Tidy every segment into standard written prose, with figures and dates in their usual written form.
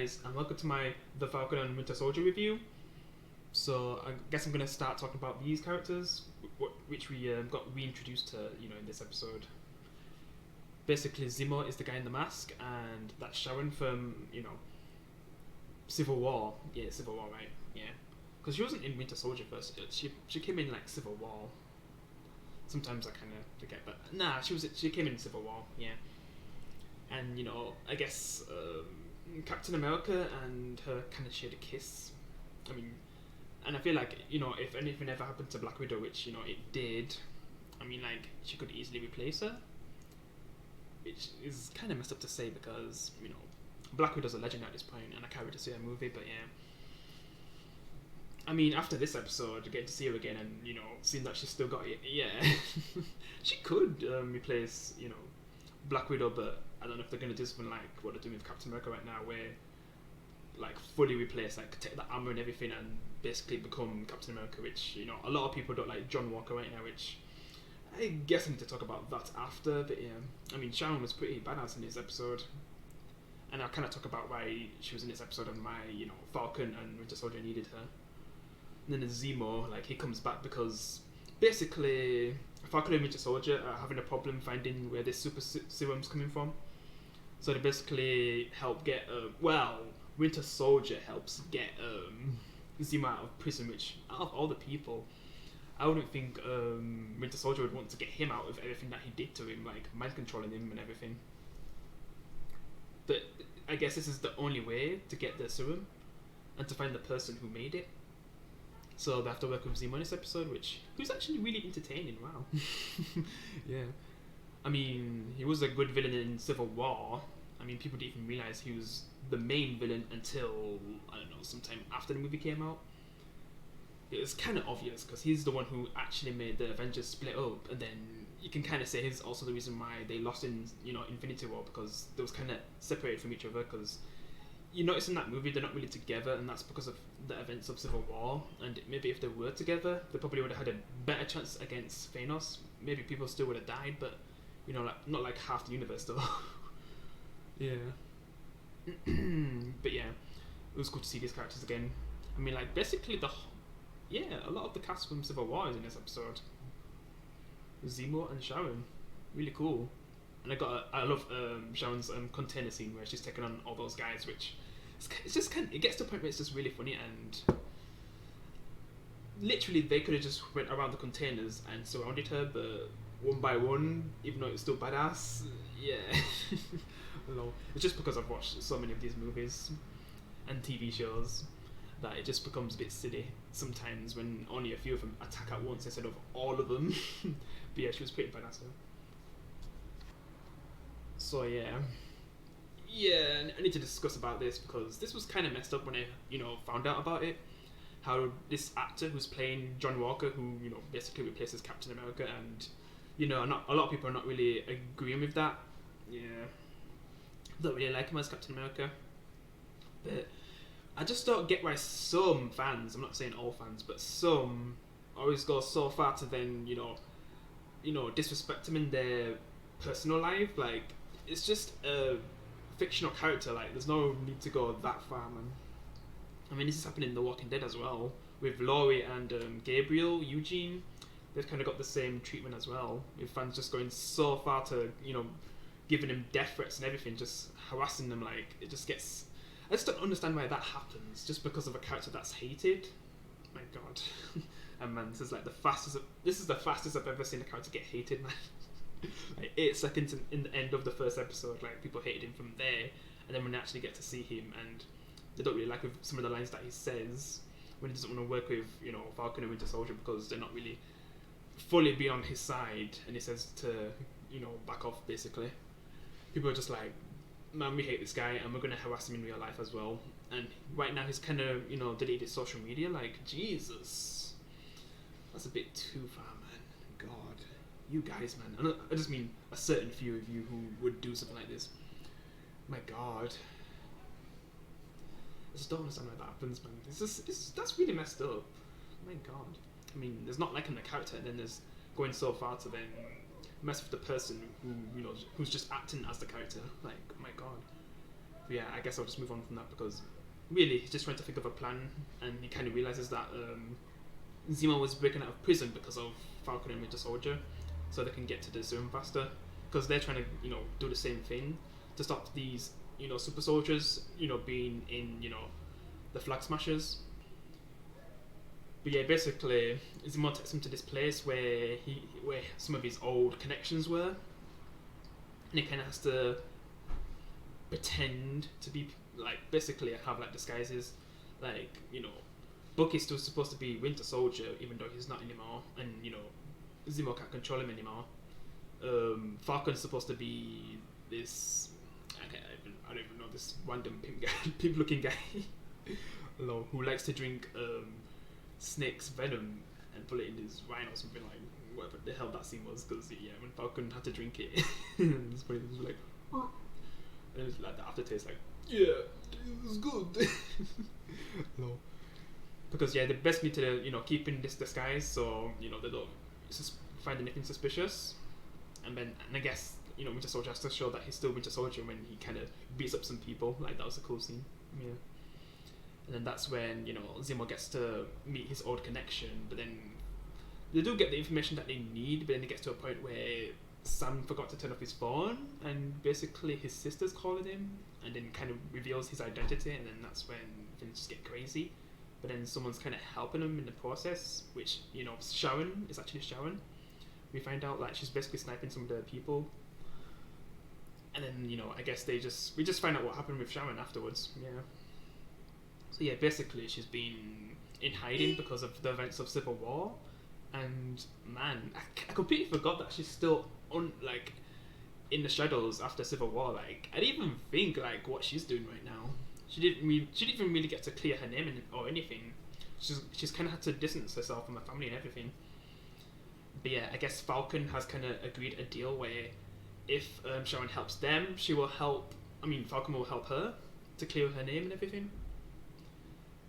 guys, and welcome to the Falcon and Winter Soldier review. So I guess I'm going to start talking about these characters, which we got reintroduced to, in this episode. Basically, Zemo is the guy in the mask, and that's Sharon from, Civil War. Yeah, Civil War, right? Yeah. Because she wasn't in Winter Soldier first. She came in, like, Civil War. Sometimes I kind of forget, but nah, she came in Civil War, yeah. And, I guess Captain America and her kind of shared a kiss. I mean, and I feel like, if anything ever happened to Black Widow, which, it did, I mean, like, she could easily replace her. Which is kind of messed up to say because, Black Widow's a legend at this point, and I can't wait to see her movie, but yeah. I mean, after this episode, getting to see her again and, seeing that she's still got it, yeah. She could replace, Black Widow, but I don't know if they're going to do something like what they're doing with Captain America right now, where, like, fully replace, like, take the armor and everything and basically become Captain America, which, a lot of people don't like John Walker right now, which I guess I need to talk about that after, but yeah. I mean, Sharon was pretty badass in this episode, and I'll kind of talk about why she was in this episode and why, Falcon and Winter Soldier needed her. And then there's Zemo, like, he comes back because basically Falcon and Winter Soldier are having a problem finding where this super serum's coming from. So they basically help get, Winter Soldier helps get Zemo out of prison, which, out of all the people, I wouldn't think Winter Soldier would want to get him out of everything that he did to him, like mind controlling him and everything. But I guess this is the only way to get the serum and to find the person who made it. So they have to work with Zemo in this episode, who's actually really entertaining, wow. Yeah. I mean, he was a good villain in Civil War. I mean, people didn't even realise he was the main villain until, I don't know, sometime after the movie came out. It was kind of obvious, because he's the one who actually made the Avengers split up, and then you can kind of say he's also the reason why they lost in, Infinity War, because they was kind of separated from each other, because you notice in that movie they're not really together, and that's because of the events of Civil War. And maybe if they were together, they probably would have had a better chance against Thanos. Maybe people still would have died, but not like half the universe though. Yeah. But yeah, it was good to see these characters again. I mean, like, basically a lot of the cast from Civil War is in this episode. Zemo and Sharon, really cool. And I love Sharon's container scene where she's taking on all those guys, which it's just it gets to a point where it's just really funny, and literally they could have just went around the containers and surrounded her, but one by one, even though it's still badass, yeah. It's just because I've watched so many of these movies and TV shows that it just becomes a bit silly sometimes when only a few of them attack at once instead of all of them. But yeah, she was pretty badass though. So yeah, I need to discuss about this because this was kind of messed up when I, found out about it. How this actor who's playing John Walker, who, basically replaces Captain America, and, a lot of people are not really agreeing with that. Yeah, don't really like him as Captain America. But I just don't get why some fans, I'm not saying all fans, but some always go so far to then, disrespect him in their personal life. Like, it's just a fictional character, like, there's no need to go that far, man. I mean, this is happening in The Walking Dead as well, with Laurie and Gabriel, Eugene. They've kind of got the same treatment as well, with fans just going so far to, giving him death threats and everything, just harassing them. Like, it just gets... I just don't understand why that happens, just because of a character that's hated. My god. And man, this is the fastest I've ever seen a character get hated, man. Like 8 seconds in the end of the first episode, like, people hated him from there, and then when they actually get to see him, and they don't really like with some of the lines that he says when he doesn't want to work with, Falcon and Winter Soldier because they're not really fully be on his side, and he says to, back off, basically. People are just like, man, we hate this guy, and we're going to harass him in real life as well. And right now he's kind of, deleted social media. Like, Jesus, that's a bit too far, man. God, you guys, man. I just mean a certain few of you who would do something like this. My God, I just don't understand why that happens, man. That's really messed up. My God. I mean, there's not liking the character, and then there's going so far to then mess with the person who, who's just acting as the character. Like, my God. But yeah, I guess I'll just move on from that because really he's just trying to think of a plan, and he kind of realizes that Zemo was breaking out of prison because of Falcon and Winter Soldier, so they can get to the serum faster. Because they're trying to, do the same thing to stop these, super soldiers, being in, the Flag Smashers. But yeah, basically, Zemo takes him to this place where some of his old connections were, and he kind of has to pretend to be basically have disguises, Bucky's still supposed to be Winter Soldier even though he's not anymore, and Zemo can't control him anymore. Falcon's supposed to be this I don't even know, this random pimp looking guy who likes to drink Snake's venom and put it in his wine or something, whatever the hell that scene was, because when Falcon had to drink it it's funny, it was like and it was the aftertaste yeah, it was good. Because they best need to keep in this disguise so they don't find anything suspicious, and I guess Winter Soldier has to show that he's still Winter Soldier when he kind of beats up some people. That was a cool scene. Yeah. And then that's when Zemo gets to meet his old connection, but then they do get the information that they need, but then it gets to a point where Sam forgot to turn off his phone, and basically his sister's calling him, and then kind of reveals his identity, and then that's when things just get crazy. But then someone's kind of helping him in the process, which Sharon is actually Sharon. We find out she's basically sniping some of the people, and then I guess we just find out what happened with Sharon afterwards. Yeah. So yeah, basically she's been in hiding because of the events of Civil War, and man, I completely forgot that she's still in the shadows after Civil War. I didn't even think what she's doing right now. She didn't even really get to clear her name or anything. She's kind of had to distance herself from her family and everything. But yeah, I guess Falcon has kind of agreed a deal where if Sharon helps them, she will help. Falcon will help her to clear her name and everything.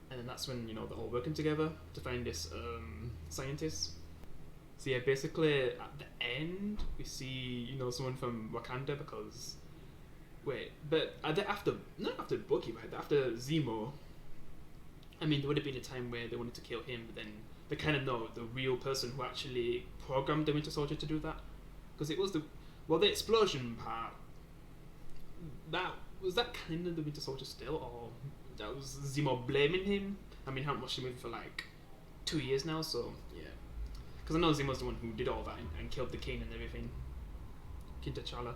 And then that's when they're all working together to find this scientist. So yeah, basically at the end we see someone from Wakanda because not after Bucky, right? After Zemo. There would have been a time where they wanted to kill him, but then they kind of know the real person who actually programmed the Winter Soldier to do that, because it was the explosion part. Was that kind of the Winter Soldier still, or that was Zemo blaming him? I haven't watched the movie for 2 years now, so yeah. Because I know Zemo's the one who did all that and killed the king and everything. King T'Challa.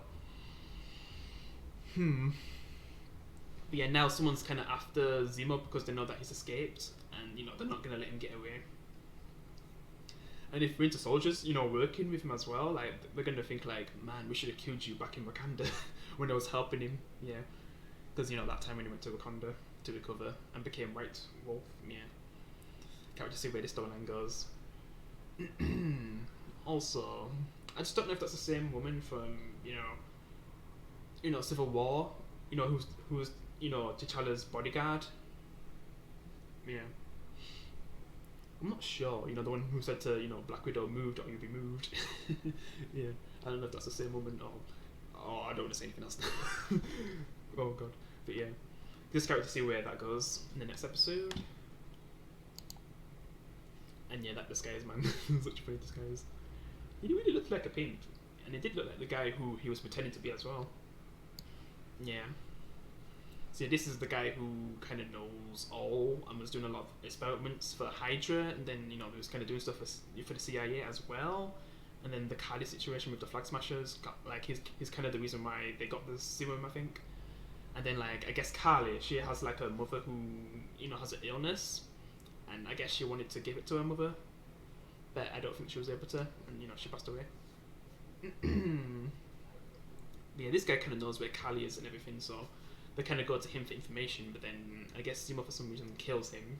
But yeah, now someone's kind of after Zemo because they know that he's escaped, and they're not gonna let him get away. And if Winter Soldier's working with him as well, they're gonna think man, we should have killed you back in Wakanda when I was helping him. Yeah, because that time when he went to Wakanda to recover and became White Wolf. Yeah, can't wait to see where this storyline goes. Also, I just don't know if that's the same woman from Civil War, who's T'Challa's bodyguard. Yeah, I'm not sure. The one who said to Black Widow, "Moved or you'll be moved." Yeah, I don't know if that's the same woman or I don't want to say anything else. Oh god, but yeah, just can't wait to see where that goes in the next episode. And yeah, that disguise, man, such a funny disguise. He really looked like a pimp, and he did look like the guy who he was pretending to be as well. Yeah. So yeah, this is the guy who kind of knows all and was doing a lot of experiments for Hydra, and then he was kind of doing stuff for the CIA as well. And then the Cardi situation with the Flag Smashers, he's kind of the reason why they got the serum, I think. And then I guess Carly, she has a mother who has an illness, and I guess she wanted to give it to her mother, but I don't think she was able to, and she passed away. Yeah, this guy kind of knows where Carly is and everything, so they kind of go to him for information, but then I guess Zemo for some reason kills him,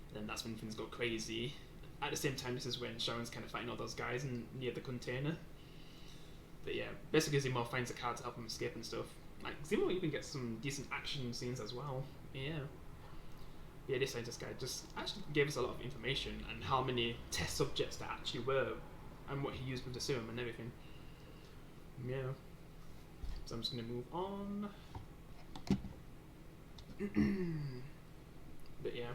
and then that's when things go crazy. At the same time, this is when Sharon's kind of fighting all those guys near the container. But yeah, basically Zemo finds a car to help him escape and stuff. Zemo even gets some decent action scenes as well. Yeah. Yeah, this scientist guy just actually gave us a lot of information and how many test subjects there actually were and what he used with the serum and everything. Yeah. So I'm just going to move on. But yeah,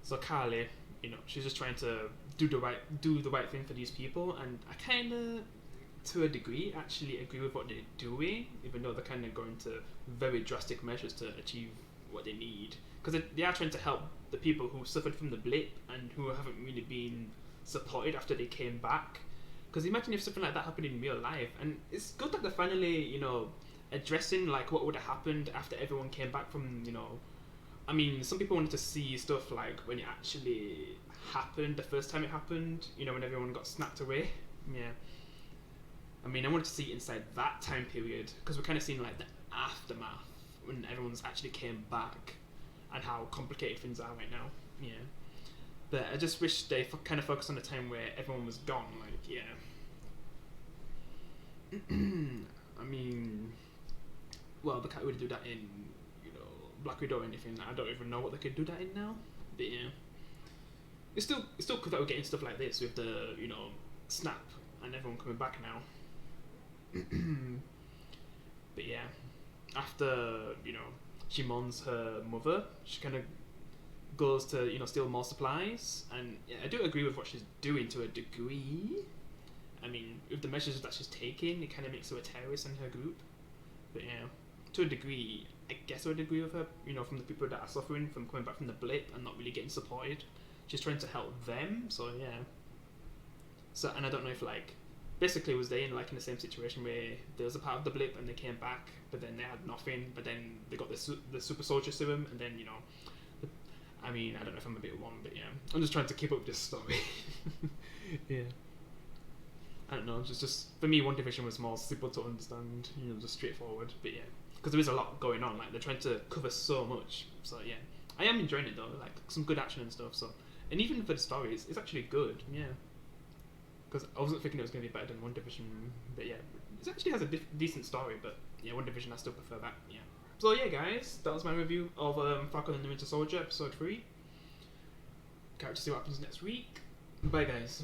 so Carly, you know, she's just trying to do the right thing for these people, and I kind of, to a degree, actually agree with what they're doing, even though they're kind of going to very drastic measures to achieve what they need, because they are trying to help the people who suffered from the blip and who haven't really been supported after they came back. Because imagine if something like that happened in real life, and it's good that they're finally, you know, addressing like what would have happened after everyone came back from, you know, I mean, some people wanted to see stuff like when it actually happened, the first time it happened, you know, when everyone got snapped away. Yeah. I mean, I wanted to see it inside that time period, because we're kind of seeing like the aftermath when everyone's actually came back and how complicated things are right now. Yeah. But I just wish they kind of focused on the time where everyone was gone. Like, yeah. I mean, well, they can't really do that in, you know, Black Widow or anything. I don't even know what they could do that in now. But yeah, it's still cool that we're getting stuff like this with the, you know, snap and everyone coming back now. But yeah, after, you know, she mourns her mother, she kind of goes to, you know, steal more supplies, and yeah, I do agree with what she's doing to a degree. I mean, with the measures that she's taking, it kind of makes her a terrorist in her group. But yeah, to a degree, I guess I would agree with her, you know, from the people that are suffering from coming back from the blip and not really getting supported. She's trying to help them, so yeah. So, and I don't know if, like, basically was they in, like, in the same situation where there was a part of the blip and they came back, but then they had nothing, but then they got the super soldier serum, and then, you know, I mean, I don't know if I'm a bit wrong, but yeah, I'm just trying to keep up with this story. Yeah. I don't know, just for me, One Division was more simple to understand, you know, just straightforward. But yeah, because there is a lot going on, like they're trying to cover so much. So yeah, I am enjoying it though, like some good action and stuff. So, and even for the story, it's actually good. Yeah, because I wasn't thinking it was going to be better than One Division, but yeah, it actually has a decent story. But yeah, One Division, I still prefer that. Yeah. So yeah, guys, that was my review of Falcon and the Winter Soldier episode 3. Can't wait to see what happens next week. Bye, guys.